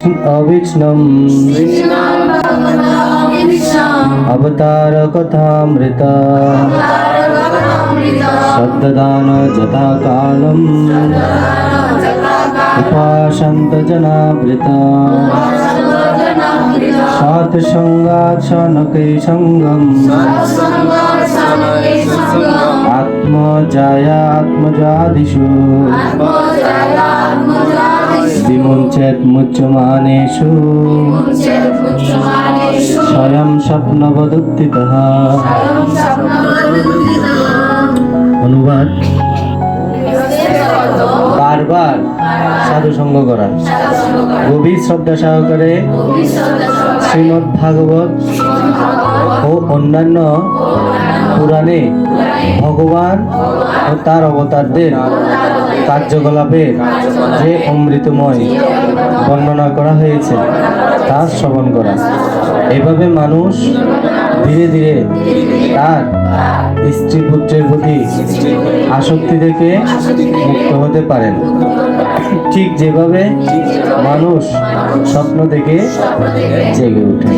अविक्ष्णम् अवतार कथामृत शब्ददान जथा कालम् उपासन्त जनावृता सत्संगाच्छनकै सङ्गम् आत्मजाया आत्मजादिषु विमुञ्चेत् मुच्यमानेषु स्वयं स्वप्नवदुत्थितः। অনুবাদ, বারবার সাধু সঙ্গ করা, গভীর শ্রদ্ধা সহকারে শ্রীমদ্ ভাগবত ও অন্যান্য পুরাণে ভগবান ও তার অবতারদের কার্যকলাপের যে অমৃতময় বর্ণনা করা হয়েছে তা শ্রবণ করা। এভাবে মানুষ ধীরে ধীরে তার স্ত্রী পুত্রের প্রতি আসক্তি থেকে মুক্ত হতে পারেন। ঠিক যেভাবে মানুষ স্বপ্ন থেকে জেগে ওঠে।